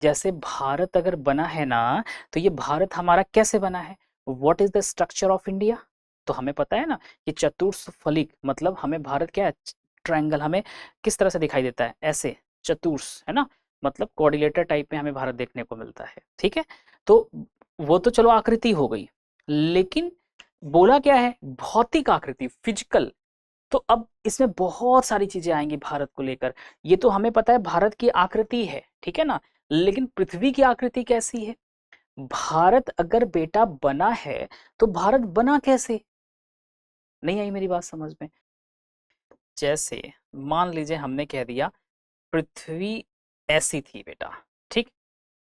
जैसे भारत अगर बना है ना, तो ये भारत हमारा कैसे बना है? What is the structure of India? तो हमें पता है ना कि चतुर्सफलिक, मतलब हमें भारत क्या है, ट्रायंगल हमें किस तरह से दिखाई देता है, ऐसे चतुर्स, है ना, मतलब कोऑर्डिनेटर टाइप में हमें भारत देखने को मिलता है। ठीक है, तो वो तो चलो आकृति हो गई, लेकिन बोला क्या है, भौतिक आकृति, फिजिकल। तो अब इसमें बहुत सारी चीजें आएंगी भारत को लेकर। ये तो हमें पता है भारत की आकृति है, ठीक है ना, लेकिन पृथ्वी की आकृति कैसी है? भारत अगर बेटा बना है, तो भारत बना कैसे? नहीं आई मेरी बात समझ में? जैसे मान लीजिए हमने कह दिया पृथ्वी ऐसी थी बेटा, ठीक,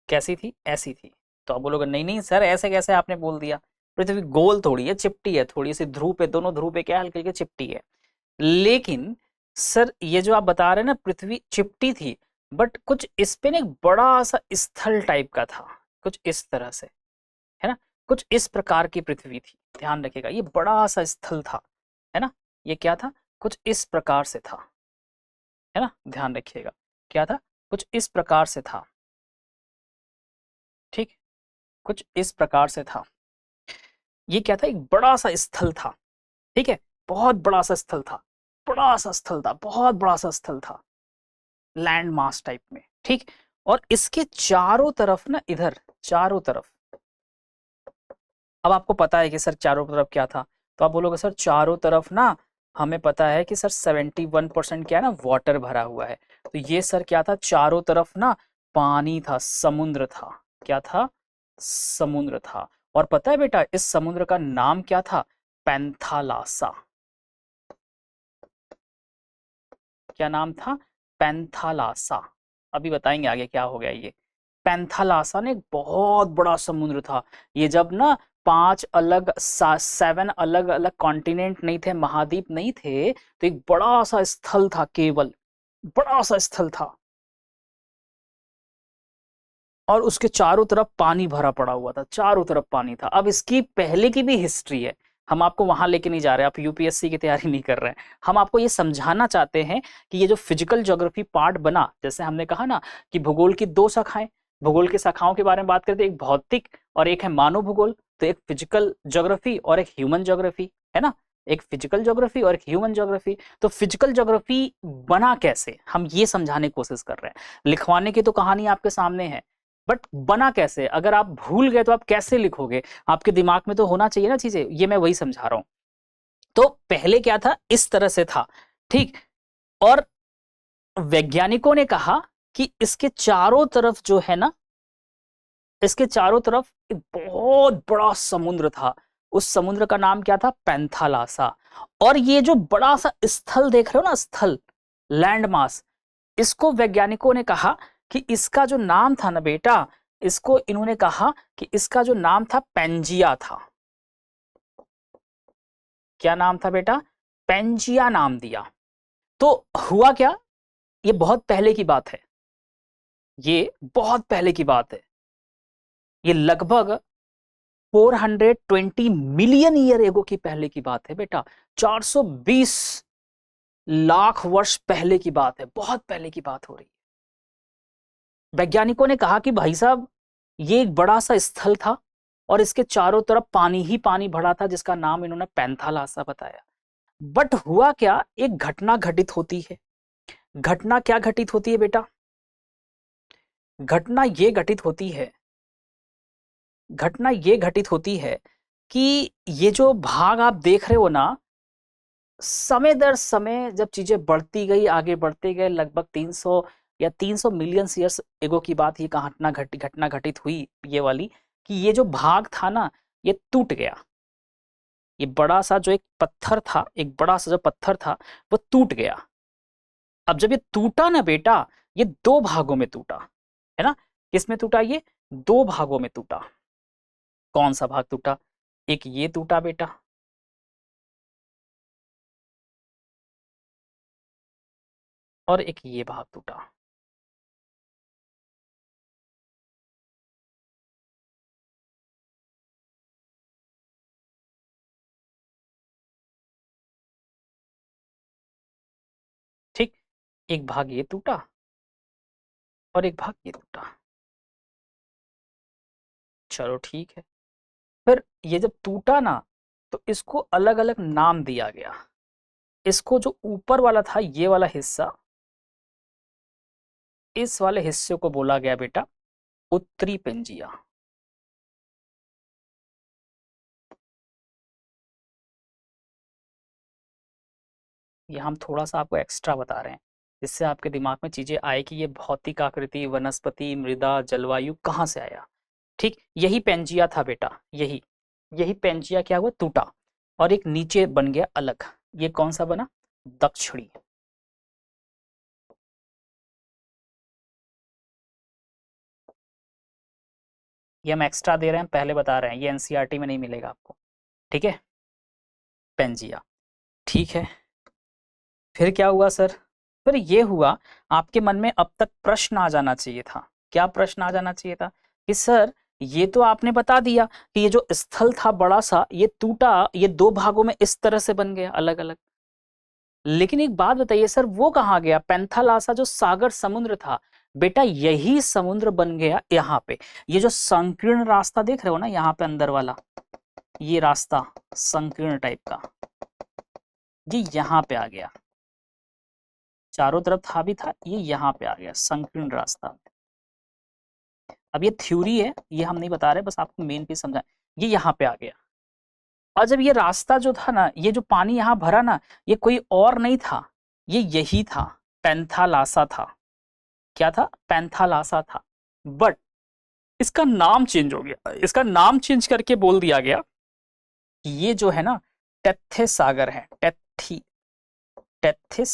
कैसी थी? ऐसी थी। तो आप बोलोगे नहीं नहीं सर, ऐसे कैसे आपने बोल दिया, पृथ्वी गोल थोड़ी है, चिपटी है, थोड़ी सी ध्रुव पे, दोनों ध्रुव पे क्या हल्की हल्की चिपटी है। लेकिन सर ये जो आप बता रहे हैं ना, पृथ्वी चिपटी थी, बट कुछ इस पे ना एक बड़ा सा स्थल टाइप का था, कुछ इस तरह से, है ना, कुछ इस प्रकार की पृथ्वी थी। ध्यान रखिएगा, ये बड़ा सा स्थल था, है ना, ये क्या था, कुछ इस प्रकार से था, है ना, ध्यान रखिएगा, क्या था, कुछ इस प्रकार से था, ठीक, कुछ इस प्रकार से था। ये क्या था, एक बड़ा सा स्थल था, ठीक है, बहुत बड़ा सा स्थल था, बड़ा सा स्थल था, बहुत बड़ा सा स्थल था, लैंड मास टाइप में, ठीक। और इसके चारों तरफ ना, इधर चारों तरफ, अब आपको पता है कि सर चारों तरफ क्या था, तो आप बोलोगे सर चारों तरफ ना, हमें पता है कि सर 71% क्या है ना, वाटर भरा हुआ है। तो ये सर क्या था, चारों तरफ ना पानी था, समुद्र था, क्या था, समुद्र था। और पता है बेटा इस समुद्र का नाम क्या था, पैंथालासा। क्या नाम था, पैंथालासा। अभी बताएंगे आगे क्या हो गया ये। पैंथालासा ने एक बहुत बड़ा समुद्र था। ये जब ना 7 अलग अलग कॉन्टिनेंट नहीं थे, महाद्वीप नहीं थे, तो एक बड़ा सा स्थल था, केवल बड़ा सा स्थल था, और उसके चारों तरफ पानी भरा पड़ा हुआ था, चारों तरफ पानी था। अब इसकी पहले की भी हिस्ट्री है, हम आपको वहां लेके नहीं जा रहे, आप यूपीएससी की तैयारी नहीं कर रहे हैं, हम आपको ये समझाना चाहते हैं कि ये जो फिजिकल ज्योग्राफी पार्ट बना, जैसे हमने कहा ना कि भूगोल की दो शाखाएं, भूगोल की शाखाओं के बारे में बात करते हैं, एक भौतिक और एक है मानव भूगोल। तो एक फिजिकल ज्योग्राफी और एक ह्यूमन ज्योग्राफी, है ना, एक फिजिकल ज्योग्राफी और एक ह्यूमन ज्योग्राफी। तो फिजिकल ज्योग्राफी बना कैसे, हम ये समझाने की कोशिश कर रहे हैं। लिखवाने की तो कहानी आपके सामने है, बट बना कैसे, अगर आप भूल गए तो आप कैसे लिखोगे, आपके दिमाग में तो होना चाहिए ना चीजें, ये मैं वही समझा रहा हूं। तो पहले क्या था, इस तरह से था, ठीक। और वैज्ञानिकों ने कहा कि इसके चारों तरफ जो है ना, इसके चारों तरफ एक बहुत बड़ा समुद्र था, उस समुद्र का नाम क्या था, पैंथालासा। और ये जो बड़ा सा स्थल देख रहे हो ना, स्थल, लैंड मास, इसको वैज्ञानिकों ने कहा कि इसका जो नाम था ना बेटा, इसको इन्होंने कहा कि इसका जो नाम था पेंजिया था। क्या नाम था बेटा, पेंजिया नाम दिया। तो हुआ क्या, ये बहुत पहले की बात है, ये बहुत पहले की बात है, ये लगभग 420 मिलियन ईयर एगो की पहले की बात है बेटा, 420 लाख वर्ष पहले की बात है, बहुत पहले की बात हो रही है। वैज्ञानिकों ने कहा कि भाई साहब ये एक बड़ा सा स्थल था, और इसके चारों तरफ पानी ही पानी भरा था, जिसका नाम इन्होंने पैंथालासा बताया। बट हुआ क्या, एक घटना घटित होती है। घटना क्या घटित होती है बेटा, घटना ये घटित होती है, घटना ये घटित होती है कि ये जो भाग आप देख रहे हो ना, समय दर समय जब चीजें बढ़ती गई, आगे बढ़ते गए, लगभग 300 या 300 मिलियन ईयर्स एगो की बात, ये घटना घटित हुई ये वाली, कि ये जो भाग था ना, ये टूट गया। ये बड़ा सा जो एक पत्थर था, एक बड़ा सा जो पत्थर था, वो टूट गया। अब जब ये टूटा ना बेटा, ये दो भागों में टूटा, है ना, किसमें टूटा, ये दो भागों में टूटा। कौन सा भाग टूटा, एक ये टूटा बेटा, और एक ये भाग टूटा। ठीक, एक भाग ये टूटा और एक भाग ये टूटा। चलो ठीक है। फिर ये जब टूटा ना तो इसको अलग अलग नाम दिया गया। इसको जो ऊपर वाला था ये वाला हिस्सा, इस वाले हिस्से को बोला गया बेटा उत्तरी पेंजिया। ये हम थोड़ा सा आपको एक्स्ट्रा बता रहे हैं जिससे आपके दिमाग में चीजें आए कि ये भौतिक आकृति, वनस्पति, मृदा, जलवायु कहाँ से आया। ठीक, यही पेंजिया था बेटा, यही यही पेंजिया क्या हुआ, टूटा और एक नीचे बन गया अलग। ये कौन सा बना, दक्षिणी। ये हम एक्स्ट्रा दे रहे हैं, पहले बता रहे हैं, ये एनसीईआरटी में नहीं मिलेगा आपको। ठीक है, पेंजिया। ठीक है, फिर क्या हुआ सर, फिर ये हुआ, आपके मन में अब तक प्रश्न आ जाना चाहिए था। क्या प्रश्न आ जाना चाहिए था कि सर ये तो आपने बता दिया कि ये जो स्थल था बड़ा सा ये टूटा, ये दो भागों में इस तरह से बन गया अलग अलग। लेकिन एक बात बताइए सर, वो कहाँ गया, पैंथालासा जो सागर समुद्र था बेटा, यही समुद्र बन गया यहाँ पे। ये जो संकीर्ण रास्ता देख रहे हो ना यहाँ पे अंदर वाला, ये रास्ता संकीर्ण टाइप का, ये यहाँ पे आ गया। चारों तरफ था भी था, ये यहाँ पे आ गया संकीर्ण रास्ता। अब ये थ्योरी है, ये हम नहीं बता रहे, बस आपको मेन चीज समझा, ये यहाँ पे आ गया। और जब ये रास्ता जो था ना, ये जो पानी यहाँ भरा ना, ये कोई और नहीं था, ये यही था, पैंथालासा था। क्या था, पैंथालासा था। बट इसका नाम चेंज हो गया, इसका नाम चेंज करके बोल दिया गया कि ये जो है ना टेथिस सागर है, टेथिस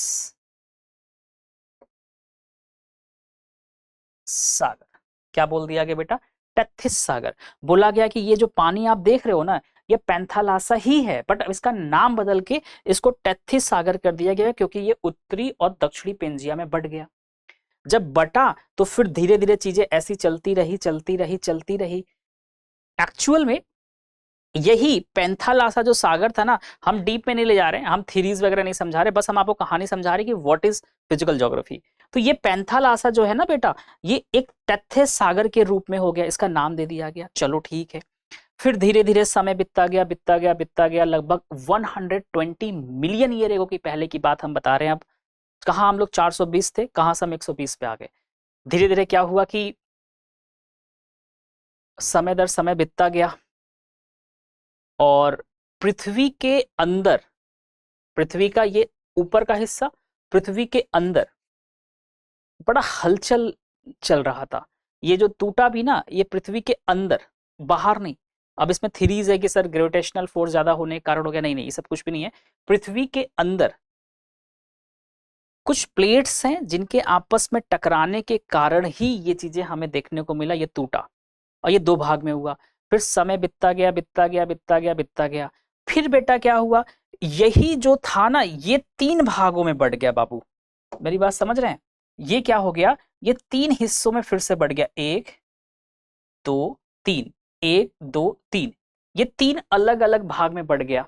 सागर। क्या बोल दिया गया बेटा, टेथिस सागर। बोला गया कि ये जो पानी आप देख रहे हो ना, ये पैंथालासा ही है, बट अब इसका नाम बदल के इसको टेथिस सागर कर दिया गया क्योंकि ये उत्तरी और दक्षिणी पेंजिया में बट गया। जब बटा तो फिर धीरे धीरे चीजें ऐसी चलती रही चलती रही चलती रही। एक्चुअल में यही पैंथालासा जो सागर था ना, हम डीप में नहीं ले जा रहे हैं, हम थीरीज वगैरह नहीं समझा रहे, बस हम आपको कहानी समझा रहे कि व्हाट इज फिजिकल ज्योग्राफी। तो ये पैंथालासा जो है ना बेटा, ये एक टेथिस सागर के रूप में हो गया, इसका नाम दे दिया गया। चलो ठीक है, फिर धीरे धीरे समय बीतता गया बीतता गया बीतता गया, लगभग 120 मिलियन ईयर एगो की पहले की बात हम बता रहे हैं। अब कहाँ हम लोग 420 थे, कहाँ से हम 120 पे आ गए। धीरे धीरे क्या हुआ कि समय दर समय बीतता गया और पृथ्वी के अंदर, पृथ्वी का ये ऊपर का हिस्सा, पृथ्वी के अंदर बड़ा हलचल चल रहा था। ये जो टूटा भी ना, ये पृथ्वी के अंदर, बाहर नहीं। अब इसमें थीरीज है कि सर ग्रेविटेशनल फोर्स ज्यादा होने के कारण हो गया, नहीं नहीं, ये सब कुछ भी नहीं है। पृथ्वी के अंदर कुछ प्लेट्स हैं जिनके आपस में टकराने के कारण ही ये चीजें हमें देखने को मिला, ये टूटा और ये दो भाग में हुआ। फिर समय बीतता गया बीतता गया बीतता गया बीतता गया, फिर बेटा क्या हुआ, यही जो था ना ये 3 भागों में बढ़ गया। बाबू मेरी बात समझ रहे हैं, ये क्या हो गया, ये 3 हिस्सों में फिर से बढ़ गया, 1 2 3, 1 2 3, ये 3 अलग अलग भाग में बढ़ गया।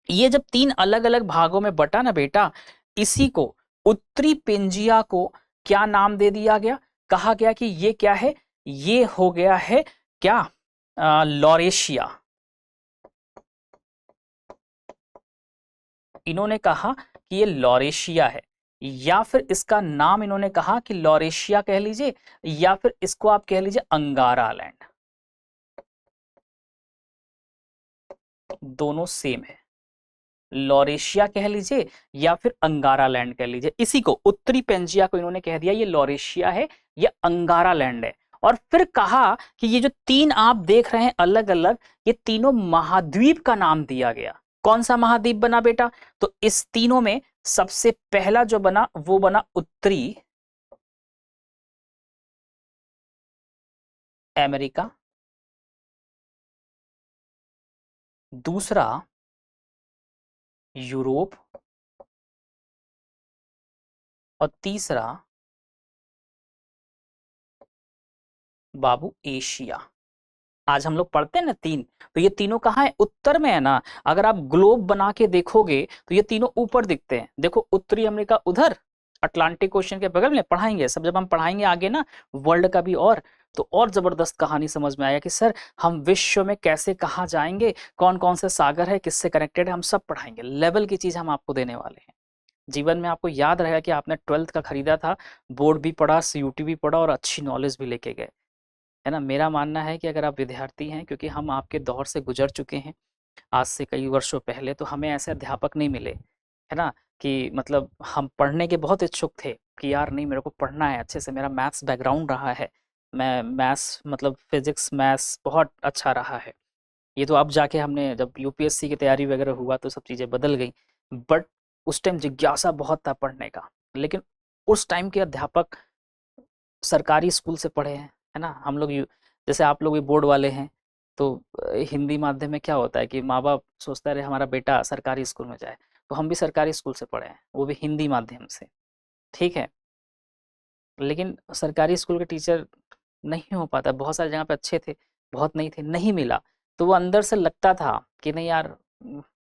ये जब 3 अलग अलग भागों में बटा ना बेटा, इसी को उत्तरी पेंजिया को क्या नाम दे दिया गया, कहा गया कि ये क्या है, ये हो गया है क्या, लॉरेशिया। इन्होंने कहा कि ये लॉरेशिया है, या फिर इसका नाम इन्होंने कहा कि लॉरेशिया कह लीजिए, या फिर इसको आप कह लीजिए अंगारा लैंड, दोनों सेम है। लॉरेशिया कह लीजिए या फिर अंगारा लैंड कह लीजिए, इसी को उत्तरी पेंजिया को इन्होंने कह दिया ये लॉरेशिया है, ये अंगारा लैंड है। और फिर कहा कि ये जो 3 आप देख रहे हैं अलग अलग, ये तीनों महाद्वीप का नाम दिया गया। कौन सा महाद्वीप बना बेटा, तो इस तीनों में सबसे पहला जो बना वो बना उत्तरी अमेरिका, दूसरा यूरोप और तीसरा बाबू एशिया। आज हम लोग पढ़ते हैं ना 3, तो ये तीनों कहाँ है, उत्तर में है ना। अगर आप ग्लोब बना के देखोगे तो ये तीनों ऊपर दिखते हैं। देखो उत्तरी अमेरिका उधर, अटलांटिक ओशन के बगल में, पढ़ाएंगे सब जब हम पढ़ाएंगे आगे ना वर्ल्ड का भी। और तो और ज़बरदस्त कहानी समझ में आया कि सर हम विश्व में कैसे कहाँ जाएँगे, कौन-कौन से सागर है, किससे कनेक्टेड है, हम सब पढ़ाएँगे। लेवल की चीज़ हम आपको देने वाले हैं। जीवन में आपको याद रहेगा कि आपने 12th का खरीदा था, बोर्ड भी पढ़ा, सीयूटी भी पढ़ा और अच्छी नॉलेज भी लेके गए। है ना? मेरा मानना है कि अगर आप विद्यार्थी हैं, क्योंकि हम आपके दौर से गुज़र चुके हैं, आज से कई वर्षों पहले, तो हमें ऐसे अध्यापक नहीं मिले, है ना? कि मतलब हम पढ़ने के बहुत इच्छुक थे कि यार नहीं, मेरे को पढ़ना है अच्छे से, मेरा मैथ्स बैकग्राउंड रहा है। मैं मैथ्स मतलब फिज़िक्स, मैथ्स बहुत अच्छा रहा है। ये तो अब जाके हमने जब यूपीएससी की तैयारी वगैरह हुआ तो सब चीज़ें बदल गई। बट उस टाइम जिज्ञासा बहुत था पढ़ने का। लेकिन उस टाइम के अध्यापक सरकारी स्कूल से पढ़े हैं, है ना? हम लोग यू जैसे आप लोग भी बोर्ड वाले हैं, तो हिंदी माध्यम में क्या होता है कि माँ-बाप सोचता है अरे हमारा बेटा सरकारी स्कूल में जाए, तो हम भी सरकारी स्कूल से पढ़े हैं, वो भी हिंदी माध्यम से, ठीक है? लेकिन सरकारी स्कूल के टीचर नहीं हो पाता, बहुत सारी जगह पे अच्छे थे, बहुत नहीं थे, नहीं मिला। तो वो अंदर से लगता था कि नहीं यार,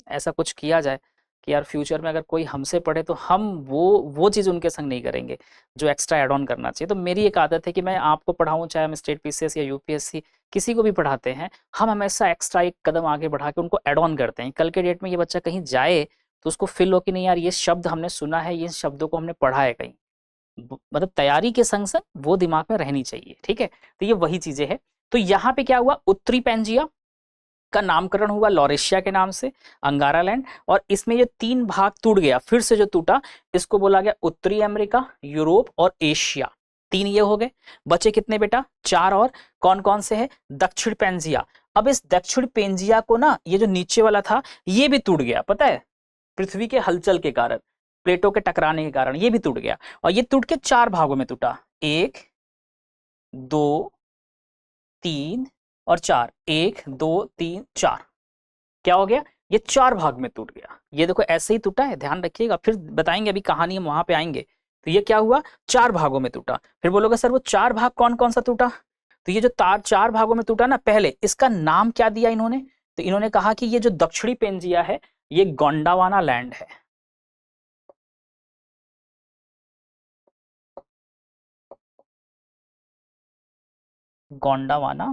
ऐसा कुछ किया जाए कि यार फ्यूचर में अगर कोई हमसे पढ़े तो हम वो चीज़ उनके संग नहीं करेंगे, जो एक्स्ट्रा ऐड ऑन करना चाहिए। तो मेरी एक आदत है कि मैं आपको पढ़ाऊँ, चाहे हम स्टेट पीसीएस या यूपीएससी किसी को भी पढ़ाते हैं, हम हमेशा एक्स्ट्रा एक कदम आगे बढ़ा के उनको ऐड ऑन करते हैं। कल के डेट में ये बच्चा कहीं जाए तो उसको फ़ील हो कि नहीं यार, ये शब्द हमने सुना है, ये शब्दों को हमने पढ़ा है कहीं। मतलब तैयारी के संग संग वो दिमाग में रहनी चाहिए, ठीक है? तो ये वही चीजें हैं। तो यहाँ पे क्या हुआ, उत्तरी पेंजिया का नामकरण हुआ लॉरेशिया के नाम से, अंगारा लैंड। और इसमें ये 3 भाग टूट गया, फिर से जो टूटा, इसको बोला गया उत्तरी अमेरिका, यूरोप और एशिया। 3 ये हो गए। बचे कितने बेटा? 4 और। कौन कौन से है? दक्षिण पेंजिया। अब इस दक्षिण पेंजिया को ना, ये जो नीचे वाला था, ये भी टूट गया, पता है? पृथ्वी के हलचल के कारण, प्लेटों के टकराने के कारण ये भी टूट गया। और ये टूट के 4 भागों में टूटा, 1 2 3 और 4। 1 2 3 4। क्या हो गया? ये 4 भाग में टूट गया। ये देखो ऐसे ही टूटा है, ध्यान रखिएगा, फिर बताएंगे, अभी कहानी हम वहां पे आएंगे। तो ये क्या हुआ? 4 भागों में टूटा। फिर बोलोगे सर वो 4 भाग कौन कौन सा टूटा? तो ये जो तार 4 भागों में टूटा ना, पहले इसका नाम क्या दिया इन्होंने? तो इन्होंने कहा कि ये जो दक्षिणी पेंजिया है, ये गोंडावाना लैंड है। गोंडावाना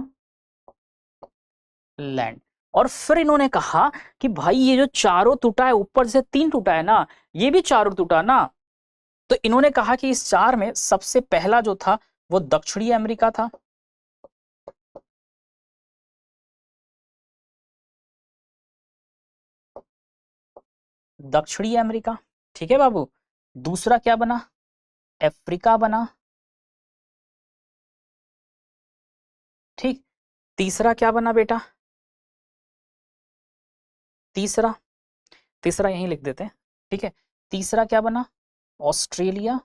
लैंड। और फिर इन्होंने कहा कि भाई ये जो चारों टूटा है, ऊपर से 3 टूटा है ना, ये भी चारों टूटा ना। तो इन्होंने कहा कि इस 4 में सबसे पहला जो था वो दक्षिणी अमेरिका था। दक्षिणी अमेरिका, ठीक है बाबू। दूसरा क्या बना? अफ्रीका बना, ठीक। तीसरा क्या बना बेटा? तीसरा, तीसरा यहीं लिख देते हैं, ठीक है। तीसरा क्या बना? ऑस्ट्रेलिया।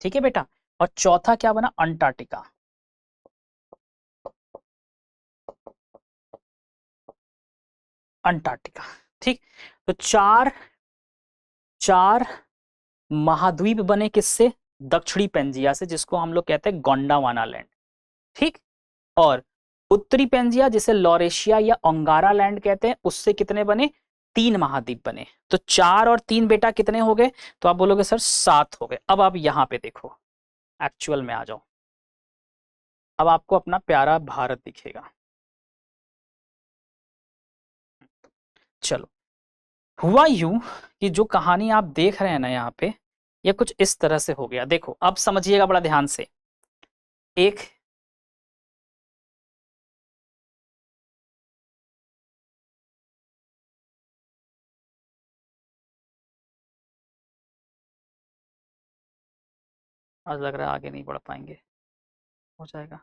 ठीक है बेटा। और चौथा क्या बना? अंटार्कटिका। अंटार्कटिका, ठीक। तो चार, चार महाद्वीप बने किससे? दक्षिणी पेंजिया से, जिसको हम लोग कहते हैं गोंडावाना लैंड, ठीक। और उत्तरी पेंजिया, जिसे लॉरेशिया या ओंगारा लैंड कहते हैं, उससे कितने बने? 3 महाद्वीप बने। तो 4 और 3 बेटा कितने हो गए? तो आप बोलोगे सर 7 हो गए। अब आप यहां पे देखो, एक्चुअल में आ जाओ। अब आपको अपना प्यारा भारत दिखेगा। चलो, हुआ यूं कि जो कहानी आप देख रहे हैं ना यहाँ पे, ये कुछ इस तरह से हो गया। देखो अब समझिएगा बड़ा ध्यान से। एक, आज लग रहा है आगे नहीं बढ़ पाएंगे, हो जाएगा।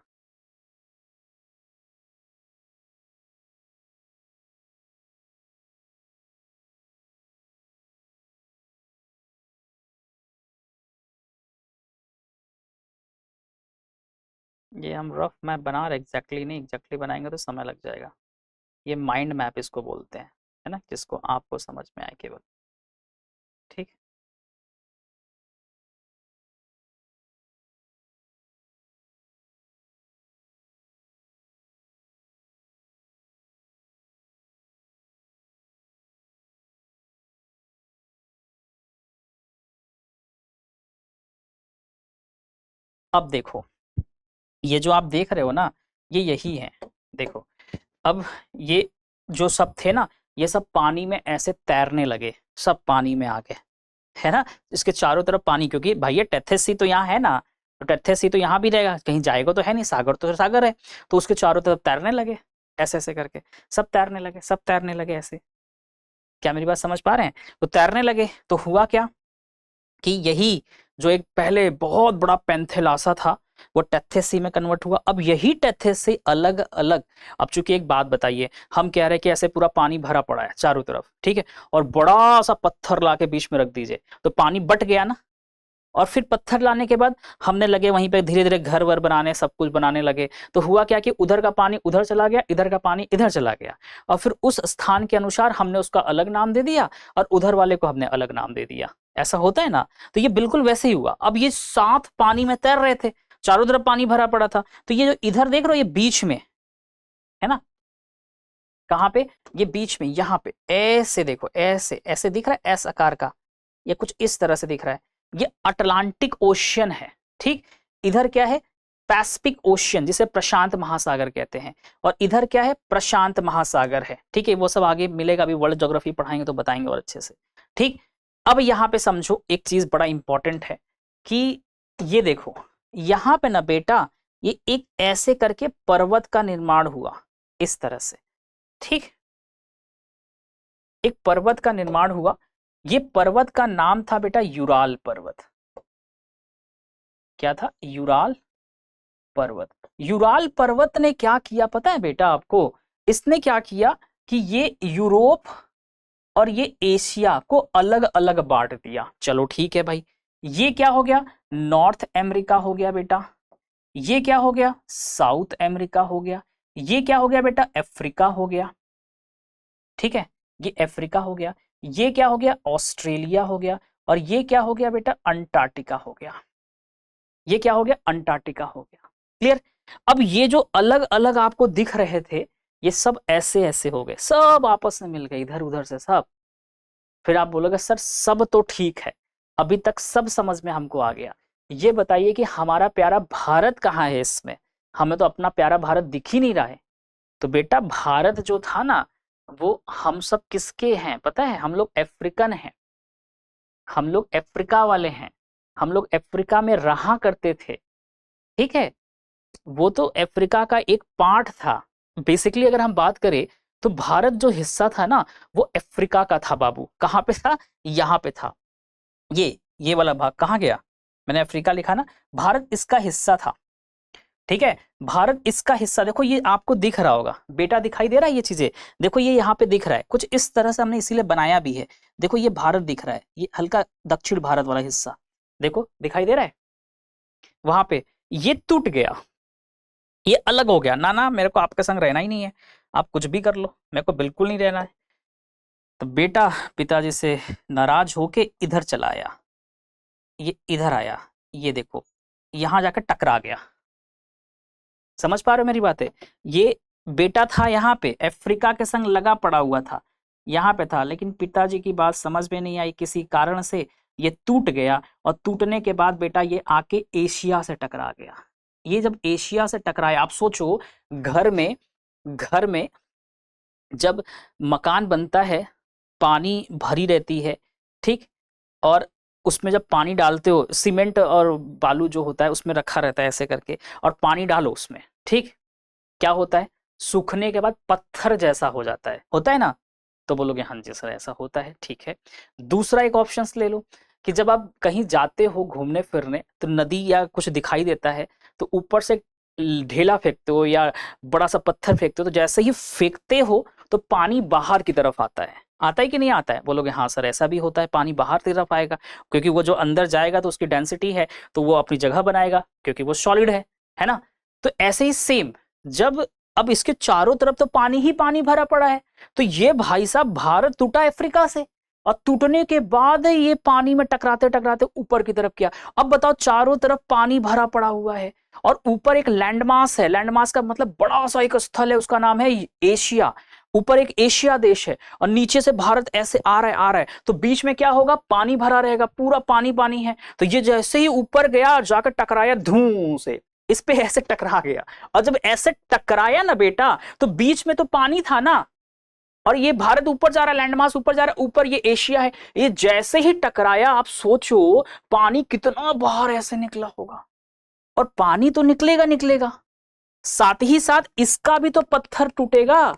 ये हम रफ मैप बना रहे, एग्जैक्टली नहीं, एग्जैक्टली बनाएंगे तो समय लग जाएगा। ये माइंड मैप इसको बोलते हैं, है ना, जिसको आपको समझ में आए केवल, ठीक। अब देखो, ये जो आप देख रहे हो ना, ये यही है। देखो, अब ये जो सब थे ना, ये सब पानी में ऐसे तैरने लगे, सब पानी में आ गए, है ना। इसके चारों तरफ पानी, क्योंकि भाई ये टेथेस सी तो यहाँ है ना, तो टेथेस सी तो यहाँ भी रहेगा, कहीं जाएगा तो है नहीं, सागर तो सागर है। तो उसके चारों तरफ तैरने लगे, ऐसे ऐसे करके सब तैरने लगे, सब तैरने लगे ऐसे। क्या मेरी बात समझ पा रहे हैं? तो तैरने लगे तो हुआ क्या कि यही जो एक पहले बहुत बड़ा पेंथेलासा था, वो टेथेस सी में कन्वर्ट हुआ। अब यही टेथेस सी अलग अलग, अब चूंकि एक बात बताइए, हम कह रहे हैं कि ऐसे पूरा पानी भरा पड़ा है चारों तरफ, ठीक है, और बड़ा सा पत्थर ला के बीच में रख दीजिए, तो पानी बट गया ना। और फिर पत्थर लाने के बाद हमने लगे वहीं पे धीरे धीरे घर वर बनाने, सब कुछ बनाने लगे। तो हुआ क्या कि उधर का पानी उधर चला गया, इधर का पानी इधर चला गया, और फिर उस स्थान के अनुसार हमने उसका अलग नाम दे दिया, और उधर वाले को हमने अलग नाम दे दिया। ऐसा होता है ना। तो ये बिल्कुल वैसे ही हुआ। अब ये साथ पानी में तैर रहे थे, चारों तरफ पानी भरा पड़ा था, तो ये जो इधर देख रहे हो, ये बीच में है ना। कहाँ पे? ये बीच में, यहाँ पे ऐसे देखो, ऐसे ऐसे दिख रहा है, एस आकार का, ये कुछ इस तरह से दिख रहा है। ये अटलांटिक ओशियन है, ठीक। इधर क्या है? पैसिफिक ओशियन, जिसे प्रशांत महासागर कहते हैं, और इधर क्या है? प्रशांत महासागर है, ठीक है। वो सब आगे मिलेगा, अभी वर्ल्ड ज्योग्राफी पढ़ाएंगे तो बताएंगे और अच्छे से, ठीक। अब यहाँ पे समझो एक चीज बड़ा इंपॉर्टेंट है कि ये देखो, यहाँ पे ना बेटा, ये एक ऐसे करके पर्वत का निर्माण हुआ, इस तरह से, ठीक। एक पर्वत का निर्माण हुआ, ये पर्वत का नाम था बेटा यूराल पर्वत। क्या था? यूराल पर्वत। यूराल पर्वत ने क्या किया पता है बेटा आपको? इसने क्या किया कि ये यूरोप और ये एशिया को अलग अलग बांट दिया। चलो ठीक है भाई, ये क्या हो गया? नॉर्थ अमेरिका हो गया बेटा, ये क्या हो गया? साउथ अमेरिका हो गया, ये क्या हो गया बेटा? अफ्रीका हो गया, ठीक है, ये अफ्रीका हो गया, ये क्या हो गया? ऑस्ट्रेलिया हो गया, और ये क्या हो गया बेटा? अंटार्कटिका हो गया। ये क्या हो गया? अंटार्कटिका हो गया। क्लियर? अब ये जो अलग अलग आपको दिख रहे थे, ये सब ऐसे ऐसे हो गए, सब आपस में मिल गए इधर उधर से सब। फिर आप बोलोगे सर सब तो ठीक है, अभी तक सब समझ में हमको आ गया, ये बताइए कि हमारा प्यारा भारत कहाँ है इसमें? हमें तो अपना प्यारा भारत दिख ही नहीं रहा है। तो बेटा भारत जो था ना, वो हम सब किसके हैं पता है? हम लोग अफ्रीकन हैं, हम लोग अफ्रीका वाले हैं, हम लोग अफ्रीका में रहा करते थे, ठीक है। वो तो अफ्रीका का एक पार्ट था। बेसिकली अगर हम बात करें तो भारत जो हिस्सा था ना, वो अफ्रीका का था बाबू। कहाँ पे था? यहाँ पे था। ये वाला भाग कहाँ गया? मैंने अफ्रीका लिखा ना, भारत इसका हिस्सा था, ठीक है। भारत इसका हिस्सा, देखो ये आपको दिख रहा होगा बेटा, दिखाई दे रहा है ये चीजें? देखो ये यहाँ पे दिख रहा है कुछ इस तरह से, हमने इसीलिए बनाया भी है। देखो ये भारत दिख रहा है, ये हल्का दक्षिण भारत वाला हिस्सा, देखो दिखाई दे रहा है वहां पे। ये टूट गया, ये अलग हो गया। ना ना, मेरे को आपके संग रहना ही नहीं है, आप कुछ भी कर लो, मेरे को बिल्कुल नहीं रहना है। तो बेटा पिताजी से नाराज होके इधर चला आया, ये इधर आया, ये देखो यहां जाकर टकरा गया। समझ पा रहे हो मेरी बातें? ये बेटा था यहाँ पे, अफ्रीका के संग लगा पड़ा हुआ था, यहाँ पे था, लेकिन पिताजी की बात समझ में नहीं आई, किसी कारण से ये टूट गया, और टूटने के बाद बेटा ये आके एशिया से टकरा गया। ये जब एशिया से टकराया, आप सोचो घर में जब मकान बनता है, पानी भरी रहती है, ठीक, और उसमें जब पानी डालते हो, सीमेंट और बालू जो होता है उसमें रखा रहता है ऐसे करके, और पानी डालो उसमें, ठीक, क्या होता है? सूखने के बाद पत्थर जैसा हो जाता है, होता है ना? तो बोलोगे हाँ जी सर ऐसा होता है, ठीक है। दूसरा एक ऑप्शन ले लो कि जब आप कहीं जाते हो घूमने फिरने, तो नदी या कुछ दिखाई देता है, तो ऊपर से ढेला फेंकते हो या बड़ा सा पत्थर फेंकते हो, तो जैसे ही फेंकते हो तो पानी बाहर की तरफ आता है कि नहीं आता है? बोलोगे हाँ सर ऐसा भी होता है, पानी बाहर की तरफ आएगा, क्योंकि वो जो अंदर जाएगा तो उसकी डेंसिटी है, तो वो अपनी जगह बनाएगा, क्योंकि वो सॉलिड है ना। तो ऐसे ही सेम, जब अब इसके चारों तरफ तो पानी ही पानी भरा पड़ा है, तो ये भाई साहब भारत टूटा अफ्रीका से, और टूटने के बाद ये पानी में टकराते टकराते ऊपर की तरफ किया। अब बताओ चारों तरफ पानी भरा पड़ा हुआ है, और ऊपर एक लैंडमास है, लैंडमास का मतलब बड़ा सा एक स्थल है, उसका नाम है एशिया। ऊपर एक एशिया देश है और नीचे से भारत ऐसे आ रहा है, तो बीच में क्या होगा, पानी भरा रहेगा, पूरा पानी पानी है। तो ये जैसे ही ऊपर गया और जाकर टकराया धूम से, इस पे ऐसे टकरा गया, और जब ऐसे टकराया ना बेटा, तो बीच में तो पानी था ना, और ये भारत ऊपर जा रहा है, लैंडमास ऊपर जा रहा है, ऊपर ये एशिया है, ये जैसे ही टकराया, आप सोचो पानी कितना बाहर ऐसे निकला होगा। और पानी तो निकलेगा निकलेगा, साथ ही साथ इसका भी तो पत्थर टूटेगा।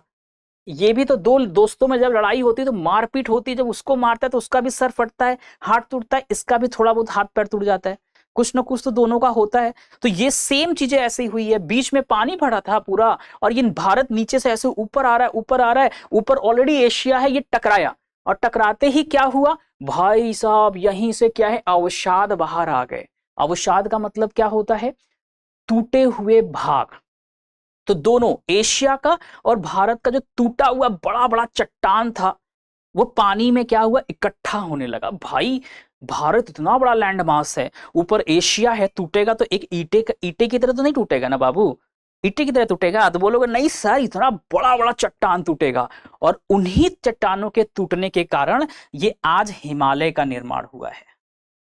ये भी तो दो दोस्तों में जब लड़ाई होती है तो मारपीट होती है, जब उसको मारता है तो उसका भी सर फटता है, हाथ टूटता है, इसका भी थोड़ा बहुत हाथ पैर टूट जाता है, कुछ ना कुछ तो दोनों का होता है। तो ये सेम चीजें ऐसी हुई है, बीच में पानी भरा था पूरा, और ये भारत नीचे से ऐसे ऊपर आ रहा है, ऊपर आ रहा है, ऊपर ऑलरेडी एशिया है, ये टकराया, और टकराते ही क्या हुआ भाई साहब, यहीं से क्या है, अवसाद बाहर आ गए। अवसाद का मतलब क्या होता है, टूटे हुए भाग। तो दोनों एशिया का और भारत का जो टूटा हुआ बड़ा बड़ा चट्टान था, वो पानी में क्या हुआ, इकट्ठा होने लगा। भाई भारत इतना बड़ा लैंड मास है, ऊपर एशिया है, टूटेगा तो एक ईटे की तरह तो नहीं टूटेगा ना बाबू, ईटे की तरह टूटेगा। तो बोलोगे नहीं सर, इतना बड़ा बड़ा चट्टान टूटेगा। और उन्हीं चट्टानों के टूटने के कारण ये आज हिमालय का निर्माण हुआ है।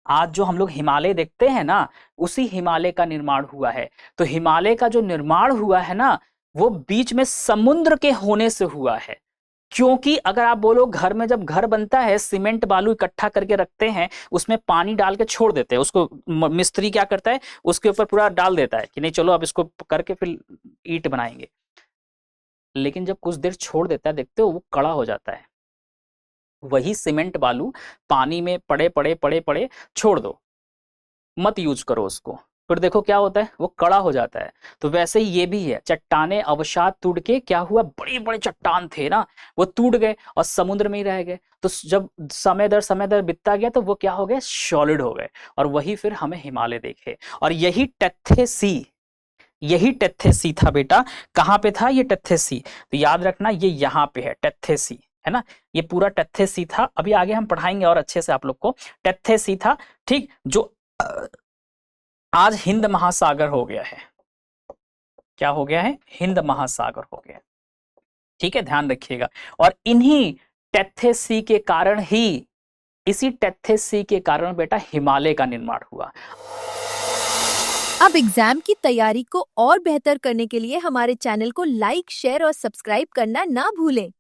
आज जो हम लोग हिमालय देखते हैं ना, उसी हिमालय का निर्माण हुआ है। तो हिमालय का जो निर्माण हुआ है ना, वो बीच में समुद्र के होने से हुआ है। क्योंकि अगर आप बोलो घर में जब घर बनता है, सीमेंट बालू इकट्ठा करके रखते हैं, उसमें पानी डाल के छोड़ देते हैं, उसको मिस्त्री क्या करता है, उसके ऊपर पूरा डाल देता है कि नहीं चलो अब इसको करके फिर ईंट बनाएंगे। लेकिन जब कुछ देर छोड़ देता है, देखते हो वो कड़ा हो जाता है। वही सीमेंट बालू पानी में पड़े पड़े पड़े पड़े छोड़ दो, मत यूज करो उसको, फिर देखो क्या होता है, वो कड़ा हो जाता है। तो वैसे ही ये भी है, चट्टाने अवसाद टूट के क्या हुआ, बड़े बड़े चट्टान थे ना, वो टूट गए और समुद्र में ही रह गए। तो जब समय दर बीतता गया तो वो क्या हो गए, सॉलिड हो गए, और वही फिर हमें हिमालय देखे। और यही टेथे सी था बेटा। कहाँ पे था ये टेथे सी, तो याद रखना ये यहाँ पे है टेथे सी, है ना, ये पूरा टेथे सी था। अभी आगे हम पढ़ाएंगे और अच्छे से आप लोग को। टेथे सी था, ठीक, जो आज हिंद महासागर हो गया है। क्या हो गया है, हिंद महासागर हो गया। ठीक है, ध्यान रखिएगा। और इन्हीं टेथे सी के कारण ही, इसी टेथे सी के कारण बेटा हिमालय का निर्माण हुआ। अब एग्जाम की तैयारी को और बेहतर करने के लिए हमारे चैनल को लाइक, शेयर और सब्सक्राइब करना ना भूलें।